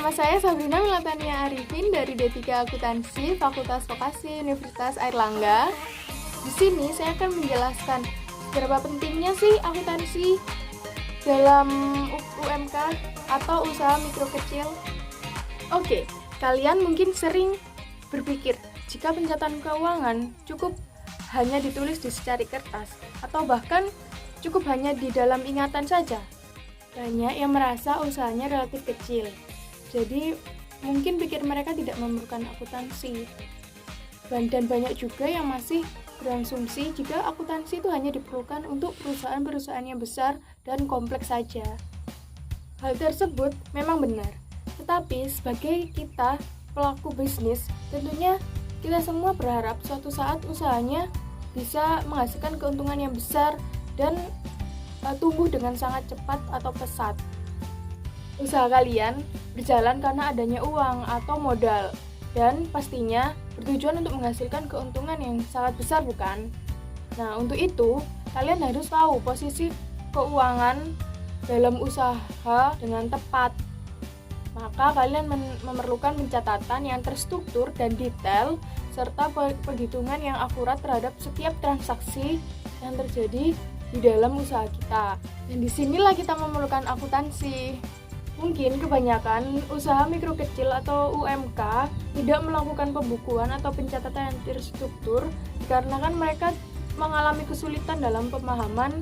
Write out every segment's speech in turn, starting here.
Nama saya Sabrina Melatania Arifin dari D3 Akuntansi Fakultas Vokasi Universitas Airlangga. Di sini saya akan menjelaskan seberapa pentingnya sih akuntansi dalam UMK atau usaha mikro kecil. Oke, kalian mungkin sering berpikir jika pencatatan keuangan cukup hanya ditulis di secari kertas atau bahkan cukup hanya di dalam ingatan saja. Banyak yang merasa usahanya relatif kecil, jadi mungkin pikir mereka tidak memerlukan akuntansi. Dan banyak juga yang masih berasumsi jika akuntansi itu hanya diperlukan untuk perusahaan-perusahaan yang besar dan kompleks saja. Hal tersebut memang benar, tetapi sebagai kita pelaku bisnis, tentunya kita semua berharap suatu saat usahanya bisa menghasilkan keuntungan yang besar dan tumbuh dengan sangat cepat atau pesat. Usaha kalian berjalan karena adanya uang atau modal, dan pastinya bertujuan untuk menghasilkan keuntungan yang sangat besar, bukan? Nah, untuk itu, kalian harus tahu posisi keuangan dalam usaha dengan tepat. Maka kalian memerlukan pencatatan yang terstruktur dan detail, serta perhitungan yang akurat terhadap setiap transaksi yang terjadi di dalam usaha kita. Dan disinilah kita memerlukan akuntansi. Mungkin kebanyakan usaha mikro kecil atau UMK tidak melakukan pembukuan atau pencatatan yang terstruktur dikarenakan mereka mengalami kesulitan dalam pemahaman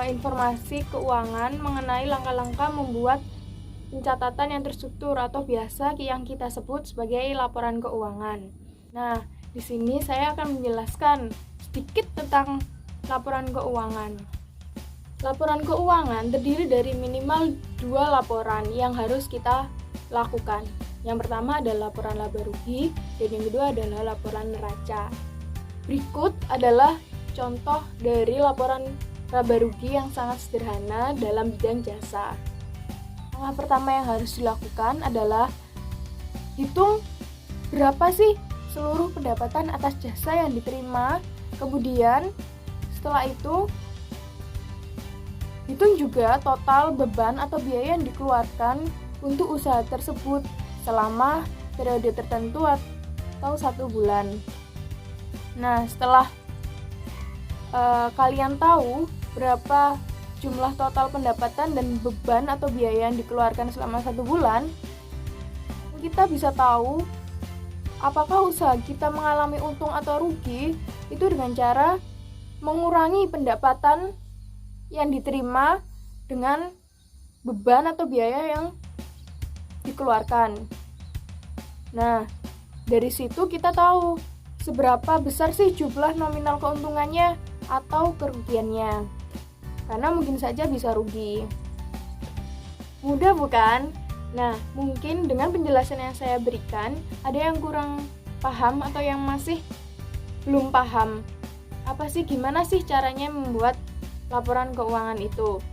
informasi keuangan mengenai langkah-langkah membuat pencatatan yang terstruktur atau biasa yang kita sebut sebagai laporan keuangan. Nah, di sini saya akan menjelaskan sedikit tentang laporan keuangan. Laporan keuangan terdiri dari minimal 2 laporan yang harus kita lakukan. Yang pertama adalah laporan laba rugi dan yang kedua adalah laporan neraca. Berikut adalah contoh dari laporan laba rugi yang sangat sederhana dalam bidang jasa. Yang pertama yang harus dilakukan adalah hitung berapa sih seluruh pendapatan atas jasa yang diterima. Kemudian setelah itu hitung juga total beban atau biaya yang dikeluarkan untuk usaha tersebut selama periode tertentu atau 1 bulan. Nah, setelah kalian tahu berapa jumlah total pendapatan dan beban atau biaya yang dikeluarkan selama 1 bulan, kita bisa tahu apakah usaha kita mengalami untung atau rugi itu dengan cara mengurangi pendapatan yang diterima dengan beban atau biaya yang dikeluarkan. Nah, dari situ kita tahu seberapa besar sih jumlah nominal keuntungannya atau kerugiannya. Karena mungkin saja bisa rugi. Mudah bukan? Nah, mungkin dengan penjelasan yang saya berikan, ada yang kurang paham atau yang masih belum paham. Apa sih, gimana sih caranya membuat laporan keuangan itu?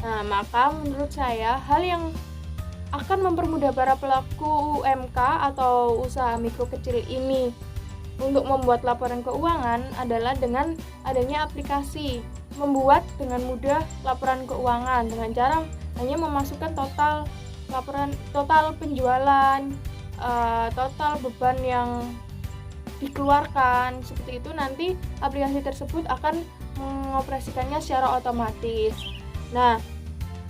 Nah, maka menurut saya, hal yang akan mempermudah para pelaku UMK atau usaha mikro kecil ini untuk membuat laporan keuangan adalah dengan adanya aplikasi. Membuat dengan mudah laporan keuangan dengan cara hanya memasukkan total penjualan, total beban yang dikeluarkan. Seperti itu, nanti aplikasi tersebut akan mengoperasikannya secara otomatis. Nah,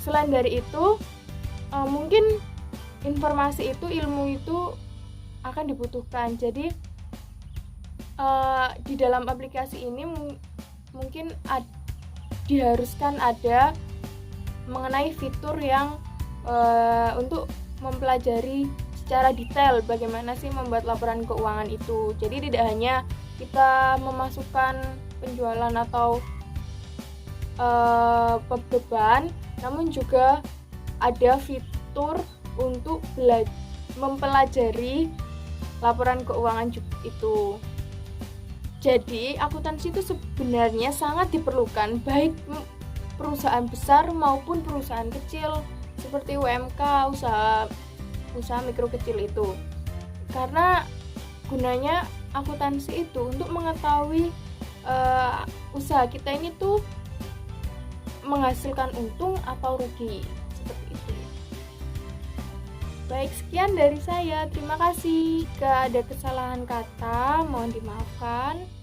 selain dari itu, mungkin informasi itu, ilmu itu akan dibutuhkan. Jadi di dalam aplikasi ini mungkin diharuskan ada mengenai fitur yang untuk mempelajari secara detail bagaimana sih membuat laporan keuangan itu. Jadi tidak hanya kita memasukkan penjualan atau beban, namun juga ada fitur untuk mempelajari laporan keuangan itu. Jadi, akuntansi itu sebenarnya sangat diperlukan baik perusahaan besar maupun perusahaan kecil seperti UMK, usaha mikro kecil itu. Karena gunanya akuntansi itu untuk mengetahui usaha kita ini tuh menghasilkan untung atau rugi, seperti itu. Baik, sekian dari saya. Terima kasih. Jika ada kesalahan kata, mohon dimaafkan.